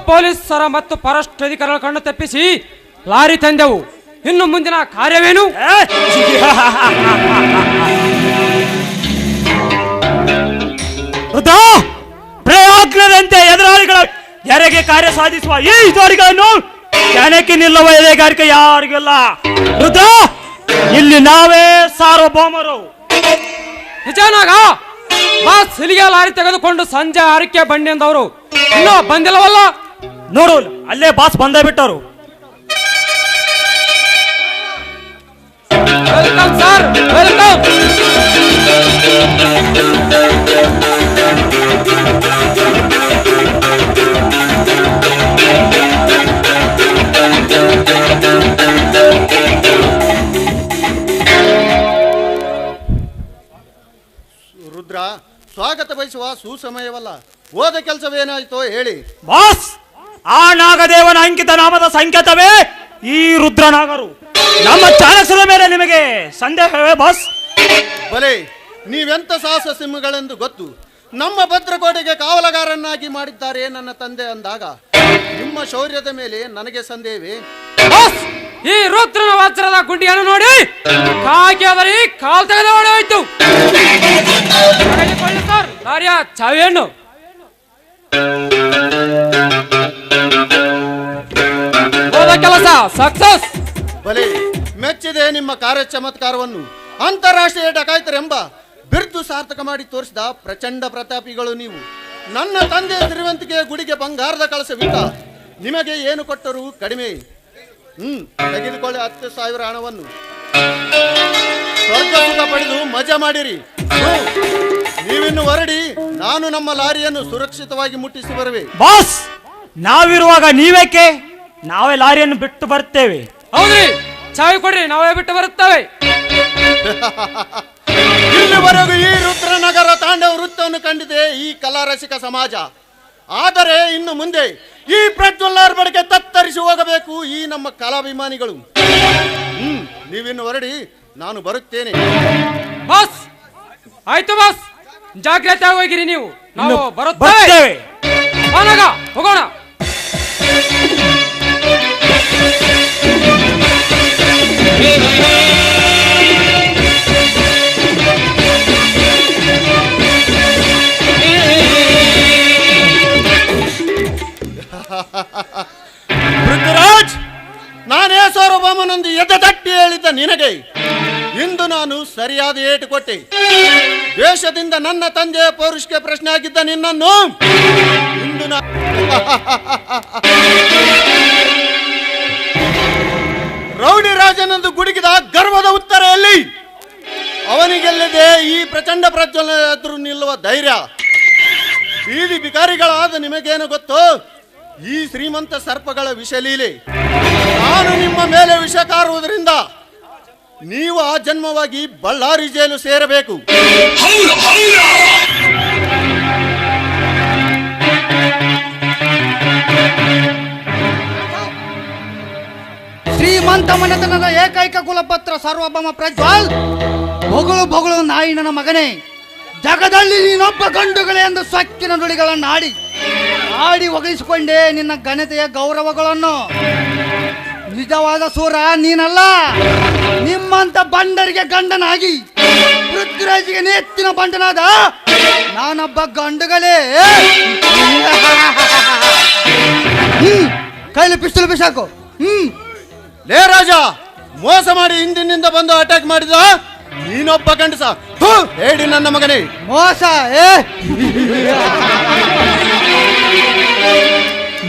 ಪೊಲೀಸರ ಮತ್ತು ಫಾರೆಸ್ಟ್ ಅಧಿಕಾರಿಗಳ ಕಣ್ಣು ತಪ್ಪಿಸಿ ಲಾರಿ ತಂದೆವು. ಇನ್ನು ಮುಂದಿನ ಕಾರ್ಯವೇನು? ಪ್ರಯೋಗ್ನದಂತೆ ಎದುರಾಳಿಗಳ ಯಾರಿಗೆ ಕಾರ್ಯ ಸಾಧಿಸುವ ಈ ಜೋಡಿಗಳನ್ನು ಜನಕ್ಕೆ ನಿಲ್ಲುವ ಎದೆಗಾರಿಕೆ ಯಾರಿಗಿಲ್ಲ. ರುದ್ರ, ಇಲ್ಲಿ ನಾವೇ ಸಾರ್ವಭೌಮರು. ನಿಜನಾಗ ಬಾಸ್ ಇಲ್ಲಿಗೆ ಲಾರಿ ತೆಗೆದುಕೊಂಡು ಸಂಜೆ 6ಕ್ಕೆ ಬನ್ನಿ ಎಂದವರು ಇನ್ನೂ ಬಂದಿಲ್ಲವಲ್ಲ? ನೋಡು, ಅಲ್ಲೇ ಬಾಸ್ ಬಂದೇ ಬಿಟ್ಟರು. Welcome sir, welcome. ರುದ್ರ, ಸ್ವಾಗತ ಬಯಸುವ ಸುಸಮಯವಲ್ಲ. ಹೋದ ಕೆಲಸವೇನಾಯ್ತೋ ಹೇಳಿ. ಬಾಸ್, ಆ ನಾಗದೇವನ ಅಂಕಿತ ನಾಮದ ಸಂಕೇತವೇ ಈ ರುದ್ರನಾಗರು. ನಮ್ಮ ಚಾಣಕ್ಯರ ಮೇಲೆ ನಿಮಗೆ ಸಂದೇಹವೇ ಬಾಸ್? ಬಲೆ, ನೀವೆಂತ ಸಾಹಸ ಸಿಂಹಗಳೆಂದು ಗೊತ್ತು. ನಮ್ಮ ಭದ್ರಕೋಟೆಗೆ ಕಾವಲುಗಾರನ್ನಾಗಿ ಮಾಡಿದ್ದಾರೆ ನನ್ನ ತಂದೆ ಅಂದಾಗ ನಿಮ್ಮ ಶೌರ್ಯದ ಮೇಲೆ ನನಗೆ ಸಂದೇಹವೇ? ಬಾಸ್, ಈ ರುದ್ರನ ವಜ್ರದ ಗುಂಡಿಯನ್ನು ನೋಡಿ ಕಾಗೆ ಅದರಿ ಕಾಲ್ ತೆಗೆದು ಹೊಡೆಯೋಯ್ತು. ಸರ್, ಲಾರಿಯ ಚಾವಿಯನ್ನು. ಹೋದ ಕೆಲಸ ಸಕ್ಸಸ್. ಬಲೆ, ಮೆಚ್ಚಿದೆ ನಿಮ್ಮ ಕಾರ್ಯ ಚಮತ್ಕಾರವನ್ನು. ಅಂತಾರಾಷ್ಟ್ರೀಯ ಡಕಾಯಿತರೆಂಬ ಬಿರುದು ಸಾರ್ಥಕ ಮಾಡಿ ತೋರಿಸಿದ ಪ್ರಚಂಡ ಪ್ರತಾಪಿಗಳು ನೀವು. ನನ್ನ ತಂದೆ ತಿರುವಂತಿಗೆ ಗುಡಿಗೆ ಬಂಗಾರದ ಕಳಸವಿಲ್ಲ. ನಿಮಗೆ ಏನು ಕೊಟ್ಟರು ಕಡಿಮೆ. ತೆಗೆದುಕೊಳ್ಳಿ 10,000 ಹಣವನ್ನು. ಸ್ವರ್ಗ ಸುಖ ಪಡೆದು ಮಜಾ ಮಾಡಿರಿ. ನೀವಿನ್ನು ಹೊರಡಿ, ನಾನು ನಮ್ಮ ಲಾರಿಯನ್ನು ಸುರಕ್ಷಿತವಾಗಿ ಮುಟ್ಟಿಸಿ ಬರುವೆ. ಬಾಸ್, ನಾವಿರುವಾಗ ನೀವೇಕೆ? ನಾವೇ ಲಾರಿಯನ್ನು ಬಿಟ್ಟು ಬರ್ತೇವೆ. ಹೌದ್ರಿ, ಚಾವಿ ಕೊಡ್ರಿ, ನಾವೇ ಬಿಟ್ಟು ಬರುತ್ತೇವೆ. ಇಲ್ಲಿವರೆಗೂ ಈ ರುದ್ರನಗರ ತಾಂಡವ ವೃತ್ತವನ್ನು ಕಂಡಿದೆ ಈ ಕಲಾರಸಿಕ ಸಮಾಜ. ಆದರೆ ಇನ್ನು ಮುಂದೆ ಈ ಪ್ರಜ್ವಲ್ಲರ ಬಳಿಗೆ ತತ್ತರಿಸಿ ಹೋಗಬೇಕು ಈ ನಮ್ಮ ಕಲಾಭಿಮಾನಿಗಳು. ನೀವಿನ್ನು ಹೊರಡಿ, ನಾನು ಬರುತ್ತೇನೆ. ಬಾಸ್, ಆಯ್ತು ಬಾಸ್, ಜಾಗ್ರತೆ ಹೋಗಿರಿ ನೀವು. ನಾವು ಬರುತ್ತೇವೆ. ಹೋಗೋಣ. ಪೃಥ್ವಿರಾಜ್, ನಾನೇ ಸಾರ್ವಭೌಮನೊಂದು ಎದೆ ತಟ್ಟಿ ಹೇಳಿದ್ದ ನಿನಗೆ ಇಂದು ನಾನು ಸರಿಯಾದ ಏಟು ಕೊಟ್ಟೆ. ದೇಶದಿಂದ ನನ್ನ ತಂದೆಯ ಪೌರುಷಕ್ಕೆ ಪ್ರಶ್ನೆ ಆಗಿದ್ದ ನಿನ್ನನ್ನು ಇಂದು ರೌಡಿ ರಾಜನಂದು ಗುಡುಗಿದ ಗರ್ವದ ಉತ್ತರ ಎಲ್ಲಿ? ಅವನಿಗೆಲ್ಲದೆ ಈ ಪ್ರಚಂಡ ಪ್ರಜ್ವಲನ ಎದುರು ನಿಲ್ಲುವ ಧೈರ್ಯ? ಬೀದಿ ಬಿಕಾರಿಗಳಾದ ನಿಮಗೇನು ಗೊತ್ತೋ ಈ ಶ್ರೀಮಂತ ಸರ್ಪಗಳ ವಿಷಲೀಲೆ. ನಾನು ನಿಮ್ಮ ಮೇಲೆ ವಿಷ ಕಾರುವುದರಿಂದ ನೀವು ಆ ಜನ್ಮವಾಗಿ ಬಳ್ಳಾರಿ ಜೈಲು ಸೇರಬೇಕು. ಶ್ರೀಮಂತ ಮನೆತನದ ಏಕೈಕ ಕುಲಪತ್ರ ಸಾರ್ವಭೌಮ ಪ್ರಜ್ವಲ್, ಬೊಗಳು ನಾಯಿ ನನ್ನ ಮಗನೇ, ಜಗದಲ್ಲಿ ನೀನೊಬ್ಬ ಗಂಡುಗಳೇ ಎಂದು ಸೊಕ್ಕಿನ ನುಡಿಗಳನ್ನು ಆಡಿ ಒಗಳಿಸಿಕೊಂಡೆ ನಿನ್ನ ಘನತೆಯ ಗೌರವಗಳನ್ನು. ನಿಜವಾದ ಸೂರ ನೀನಲ್ಲ. ನಿಮ್ಮಂತ ಬಂಡರಿಗೆ ಗಂಡನಾಗಿ ಪೃಥ್ವಿರಾಜಿಗೆ ನೆತ್ತಿನ ಬಂಡನಾದ ನಾನೊಬ್ಬ ಗಂಡುಗಳೇ. ಕೈಲಿ ಪಿಸ್ತೂಲ್ ಬಿಸಾಕು. ಲೇ ರಾಜ, ಮೋಸ ಮಾಡಿ ಹಿಂದಿನಿಂದ ಬಂದು ಅಟ್ಯಾಕ್ ಮಾಡಿದ ನೀನೊಬ್ಬ ಗಂಡಸ. ಹೇಳಿ ನನ್ನ ಮಗನೇ, ಮೋಸ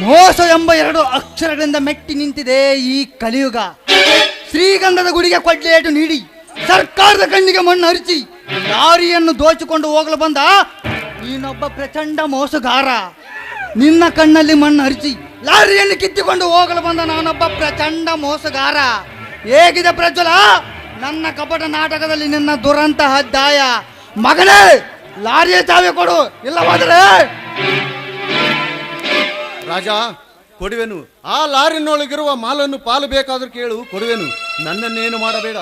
ಮೋಸ ಎಂಬ 2 ಅಕ್ಷರಗಳಿಂದ ಮೆಟ್ಟಿ ನಿಂತಿದೆ ಈ ಕಲಿಯುಗ. ಶ್ರೀಗಂಧದ ಗುಡಿಗೆ ಕೊಡ್ಲೇಟು ನೀಡಿ ಸರ್ಕಾರದ ಕಣ್ಣಿಗೆ ಮಣ್ಣು ಹರಿಸಿ ಲಾರಿಯನ್ನು ದೋಚಿಕೊಂಡು ಹೋಗಲು ಬಂದ ನೀನೊಬ್ಬ ಪ್ರಚಂಡ ಮೋಸಗಾರ. ನಿನ್ನ ಕಣ್ಣಲ್ಲಿ ಮಣ್ಣು ಹರಿಸಿ ಲಾರಿಯನ್ನು ಕಿತ್ತಿಕೊಂಡು ಹೋಗಲು ಬಂದ ನಾನೊಬ್ಬ ಪ್ರಚಂಡ ಮೋಸಗಾರ. ಹೇಗಿದೆ ಪ್ರಜ್ವಲ ನನ್ನ ಕಪಟ ನಾಟಕದಲ್ಲಿ ನಿನ್ನ ದುರಂತ ಅಧ್ಯಾಯ? ಮಗನೇ, ಲಾರಿಯ ಚಾವಿ ಕೊಡು, ಇಲ್ಲವಾದರೆ ರಾಜ ಕೊಡುವೆನು. ಆ ಲಾರಿನೊಳಗಿರುವ ಮಾಲನ್ನು ಪಾಲು ಬೇಕಾದ್ರೂ ಕೇಳು, ಕೊಡುವೆನು. ನನ್ನನ್ನೇನು ಮಾಡಬೇಡ.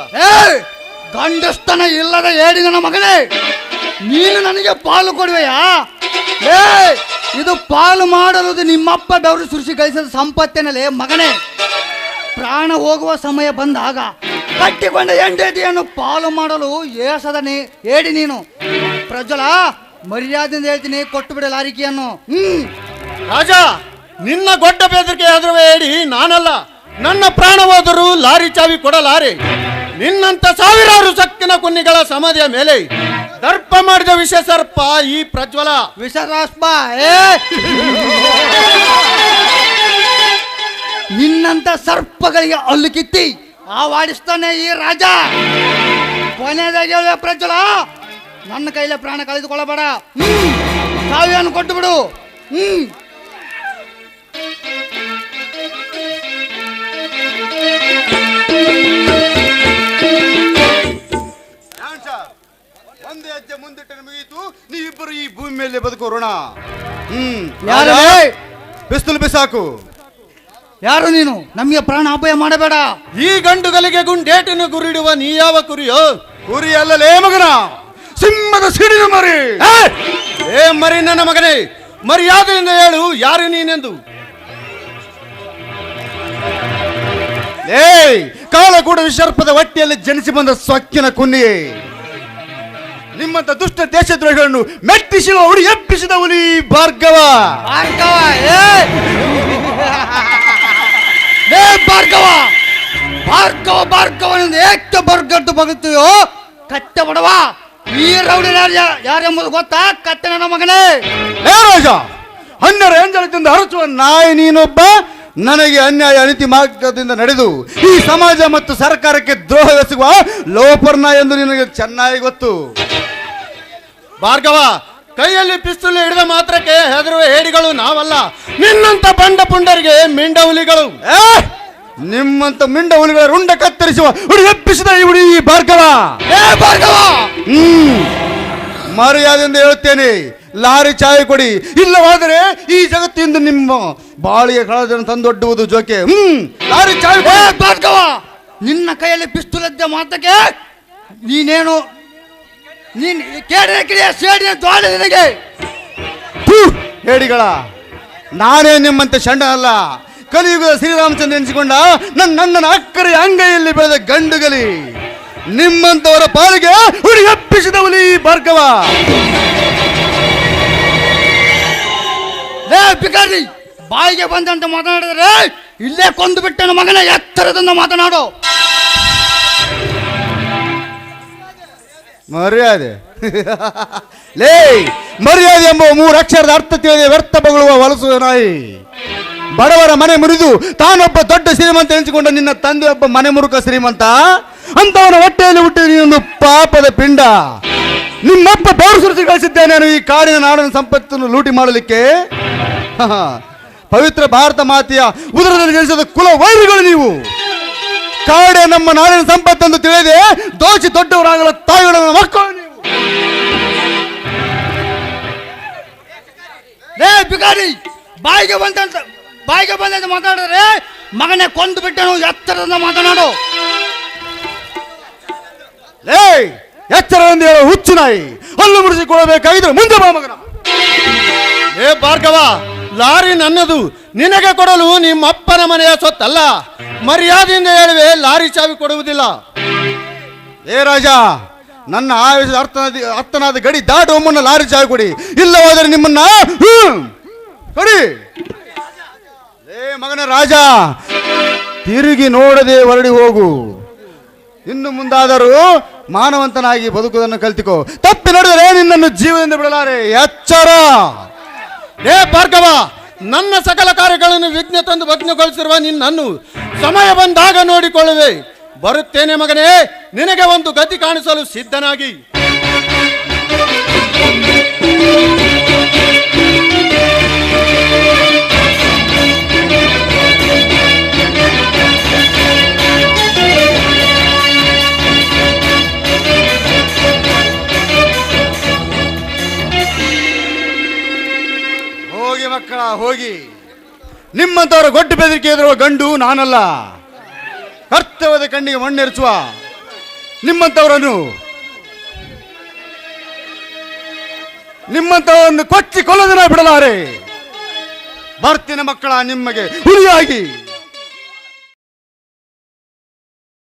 ಗಂಡಸ್ತನ ಇಲ್ಲದ ಹೇಳಿ ನನ್ನ ಮಗನೇ, ನೀನು ನನಗೆ ಪಾಲು ಕೊಡುವೆಯಾ? ಇದು ಪಾಲು ಮಾಡಲು ನಿಮ್ಮಪ್ಪ ಬೆವರು ಸುರಿಸಿ ಗಳಿಸಿದ ಸಂಪತ್ತಿನಲ್ಲಿ ಮಗನೇ. ಪ್ರಾಣ ಹೋಗುವ ಸಮಯ ಬಂದಾಗ ಕಟ್ಟಿಕೊಂಡ ಹೆಂಡತಿಯನ್ನು ಪಾಲು ಮಾಡಲು ಹೇಳಿ ನೀನು. ಪ್ರಜ್ವಲ, ಮರ್ಯಾದೆಯಿಂದ ಹೇಳ್ತೀನಿ, ಕೊಟ್ಟು ಬಿಡ ಲಾರಿಕೆಯನ್ನು. ರಾಜ, ನಿನ್ನ ಗೊಡ್ಡ ಬೆದರಿಕೆ ಆದರೂ ಹೇಳಿ ನಾನಲ್ಲ. ನನ್ನ ಪ್ರಾಣ ಹೋದರೂ ಲಾರಿ ಚಾವಿ ಕೊಡಲಾರೆ. ನಿನ್ನಂತ ಸಾವಿರಾರು ಸಕ್ಕಿನ ಕುನ್ನಿಗಳ ಸಮಾಧಿಯ ಮೇಲೆ ದರ್ಪ ಮಾಡಿದ ವಿಷ ಸರ್ಪ ಈ ಪ್ರಜ್ವಲ. ವಿಷರಾಸ್ಪ ನಿನ್ನಂತ ಸರ್ಪಗಳಿಗೆ ಹಲ್ಲು ಕಿತ್ತಿ ಆವಾಡಿಸ್ತಾನೆ ಈ ರಾಜ. ಕೊನೆಯದಾಗಿ ಹೇಳುವ ಪ್ರಜ್ವಲ, ನನ್ನ ಕೈಲೇ ಪ್ರಾಣ ಕಳೆದುಕೊಳ್ಳಬೇಡ. ಸಾವಿಯನ್ನು ಕೊಟ್ಟು ಬಿಡು. ಒಂದೇ ಹೆಜ್ಜೆ ಮುಂದಿಟ್ಟರೆ ಮುಗಿಯಿತು. ನೀವಿಬ್ಬರು ಈ ಭೂಮಿ ಮೇಲೆ ಬದುಕೋರೋಣ. ಪಿಸ್ತೂಲ್ ಬಿಸಾಕು. ಯಾರು ನೀನು? ನಮಗೆ ಪ್ರಾಣ ಅಪಾಯ ಮಾಡಬೇಡ. ಈ ಗಂಡುಗಳಿಗೆ ಗುಂಡೇಟಿನ ಗುರಿಡುವ ನೀ ಯಾವ ಕುರಿಯೋ? ಕುರಿ ಅಲ್ಲಲೇ ಮಗನ, ಸಿಂಹದ ಸಿಡಿನ ಮರಿ. ಮರಿ ನನ್ನ ಮಗನೇ, ಮರ್ಯಾದೆಯಿಂದ ಹೇಳು, ಯಾರು ನೀನೆಂದು. ಕಾಲಗೂಡ ವಿಸರ್ಪದ ಹೊಟ್ಟೆಯಲ್ಲಿ ಜನಿಸಿ ಬಂದ ಸೊಕ್ಕಿನ ಕುನ್ನಿಯೇ, ನಿಮ್ಮಂತ ದುಷ್ಟ ದೇಶದ್ರೋಹಿಗಳನ್ನು ಮೆಟ್ಟಿಸಿದ ಹುಡಿ ಎಪ್ಪಿಸಿದ ಹುಲಿ ಭಾರ್ಗವ. ಭಾರ್ಗವ ಭಾರ್ಗವ ಭಾರ್ಗವನಿಂದ ಏಕೆ ಬರ್ಗಟ್ಟು ಬಗುತ್ತೀಯೋ? ಕತ್ತೆ ಬಡವ, ಈ ರೌಡಿ ಯಾರೆಂಬುದು ಗೊತ್ತಾ? ಕತ್ತೆ ನನ್ನ ಮಗನೇ. ರಾಜ, 12 ಎಂಜಲದಿಂದ ಹರಚುವ ನಾಯಿ ನೀನೊಬ್ಬ. ನನಗೆ ಅನ್ಯಾಯ ಅನೀತಿ ಮಾರ್ಗದಿಂದ ನಡೆದು ಈ ಸಮಾಜ ಮತ್ತು ಸರ್ಕಾರಕ್ಕೆ ದ್ರೋಹವೆಸಗುವ ಲೋಪರ್ನ ಎಂದು ನಿನಗೆ ಚೆನ್ನಾಗಿ ಗೊತ್ತು. ಭಾರ್ಗವ, ಕೈಯಲ್ಲಿ ಪಿಸ್ತೂಲ್ ಹಿಡಿದ ಮಾತ್ರಕ್ಕೆ ಹೆದರುವ ಹೇಡಿಗಳು ನಾವಲ್ಲ. ನಿನ್ನಂತ ಬಂಡ ಪುಂಡರಿಗೆ ಮಿಂಡ ಹುಲಿಗಳು. ನಿಮ್ಮಂತ ಮಿಂಡ ಹುಲಿಗಳ ರುಂಡ ಕತ್ತರಿಸುವ ಹುಡಿ ಎಪ್ಪಿಸಿದ ಈ ಹುಡಿ ಭಾರ್ಗವ. ಭಾರ್ಗವ, ಮರ್ಯಾದೆಯಿಂದ ಹೇಳುತ್ತೇನೆ, ಲಾರಿ ಚಾಯ್ ಕೊಡಿ. ಇಲ್ಲವಾದರೆ ಈ ಜಗತ್ತಿಂದ ನಿಮ್ಮ ಬಾಳಿಗೆ ಕಳದನ್ನು ತಂದೊಡ್ಡುವುದು ಜೋಕೆ. ಲಾರಿ ಚಾಯ್. ಭಾರ್ಗವ, ನಿನ್ನ ಕೈಯಲ್ಲಿ ಪಿಸ್ತೂಲ್ ಎದ್ದ ಮಾತಕ್ಕೆ ನೀನೇನು ನಿನಗೆ ಹೇಡಿಗಳ, ನಾನೇ ನಿಮ್ಮಂತೆ ಷಂಡ ಅಲ್ಲ. ಕಲಿಯುಗದ ಶ್ರೀರಾಮಚಂದ್ರ ಎನಿಸಿಕೊಂಡ ನನ್ನ ಅಕ್ಕರೆ ಅಂಗೈಯಲ್ಲಿ ಬೆಳೆದ ಗಂಡುಗಲಿ. ನಿಮ್ಮಂತವರ ಪಾಲಿಗೆ ಹುಡಿ ಎಪ್ಪಿಸಿದ ಹುಲಿ ಭಾರ್ಗವ. ಭಿಕಾರಿ, ಬಾಯಿಗೆ ಬಂದಂತ ಮಾತನಾಡಿದ್ರೆ ಇಲ್ಲೇ ಕೊಂದು ಬಿಟ್ಟನ ಮಗನ. ಎತ್ತರದಿಂದ ಮಾತನಾಡು. ಮರ್ಯಾದೆ ಮರ್ಯಾದೆ ಎಂಬ 3 ಅಕ್ಷರದ ಅರ್ಥ ತಿಳಿದೆ ವ್ಯರ್ಥ ಬಗಳುವ ವಲಸುವ ನಾಯಿ. ಬಡವರ ಮನೆ ಮುರಿದು ತಾನೊಬ್ಬ ದೊಡ್ಡ ಶ್ರೀಮಂತ ಎನಿಸಿಕೊಂಡ ನಿನ್ನ ತಂದೆ ಒಬ್ಬ ಮನೆ ಮುರುಕ ಶ್ರೀಮಂತ. ಅಂತವನ ಹೊಟ್ಟೆಯಲ್ಲಿ ಹುಟ್ಟಿದ ನೀನೊಂದು ಪಾಪದ ಪಿಂಡ. ನಿಮ್ಮಪ್ಪ ಬೆವರು ಸುರಿಸಿ ಕಳಿಸಿದ್ದೇನೆ ಈ ಕಾಡಿನ ನಾಡಿನ ಸಂಪತ್ತನ್ನು ಲೂಟಿ ಮಾಡಲಿಕ್ಕೆ. ಪವಿತ್ರ ಭಾರತ ಮಾತೆಯ ಉದರದಲ್ಲಿ ಜನಿಸಿದ ಕುಲ ವೈರಿಗಳು ನೀವು. ಕಾಡೆ ನಮ್ಮ ನಾಡಿನ ಸಂಪತ್ತನ್ನು ತಿಳಿದೆ ದೋಚಿ ದೊಡ್ಡವರಾಗಲು ತಾಯಿಗಳ ಮಕ್ಕಳು ನೀವು. ಭಿಕಾರಿ, ಬಾಯಿಗೆ ಬಂದಂತ ಮಾತಾಡಿದ್ರೆ ಮಗನೇ ಕೊಂದು ಬಿಟ್ಟನು. ಎತ್ತರದಿಂದ ಮಾತನಾಡು. ಎಚ್ಚರದಿಂದ ಹೇಳೋ ಹುಚ್ಚು ನಾಯಿ. ಹಲ್ಲು ಮುಡಿಸಿಕೊಳ್ಳಬೇಕಾಗಿದ್ರೆ ಮುಂದೆ ಬಾ ಮಗನ. ಭಾರ್ಗವ, ಲಾರಿ ನನ್ನದು. ನಿನಗೆ ಕೊಡಲು ನಿಮ್ಮ ಅಪ್ಪನ ಮನೆಯ ಸೊತ್ತಲ್ಲ. ಮರ್ಯಾದೆಯಿಂದ ಹೇಳುವೆ, ಲಾರಿ ಚಾವಿ ಕೊಡುವುದಿಲ್ಲ. ರಾಜ, ನನ್ನ ಆವೇಶದ ಅರ್ಥನಾದ ಗಡಿ ದಾಟುವ ಮುನ್ನ ಲಾರಿ ಚಾವಿ ಕೊಡಿ. ಇಲ್ಲವಾದರೆ ನಿಮ್ಮನ್ನ ಕೊಡಿ. ಮಗನ ರಾಜ, ತಿರುಗಿ ನೋಡದೆ ಹೊರಡಿ ಹೋಗು. ಇನ್ನು ಮುಂದಾದರೂ ಮಾನವಂತನಾಗಿ ಬದುಕುವುದನ್ನು ಕಲ್ತಿಕೋ. ತಪ್ಪಿ ನಡೆದರೆ ನಿನ್ನನ್ನು ಜೀವನದಿಂದ ಬಿಡಲಾರೆ. ಎಚ್ಚರ. ಭಾರ್ಗವ, ನನ್ನ ಸಕಲ ಕಾರ್ಯಗಳನ್ನು ವಿಘ್ನ ತಂದು ಭಗ್ನಗೊಳಿಸಿರುವ ನಿನ್ನನ್ನು ಸಮಯ ಬಂದಾಗ ನೋಡಿಕೊಳ್ಳುವೆ. ಬರುತ್ತೇನೆ ಮಗನೇ, ನಿನಗೆ ಒಂದು ಗತಿ ಕಾಣಿಸಲು ಸಿದ್ಧನಾಗಿ. ಹೋಗಿ ಮಕ್ಕಳ, ಹೋಗಿ. ನಿಮ್ಮಂತವರ ಗೊಡ್ಡು ಬೆದರಿಕೆ ಎದುರುವ ಗಂಡು ನಾನಲ್ಲ. ಕರ್ತವ್ಯದ ಕಣ್ಣಿಗೆ ಮಣ್ಣೆರಚುವ ನಿಮ್ಮಂತವರನ್ನು ಕೊಚ್ಚಿ ಕೊಲ್ಲದನ ಬಿಡಲಾರೆ. ಬರ್ತಿನ ಮಕ್ಕಳ ನಿಮಗೆ ಹುಲಿಯಾಗಿ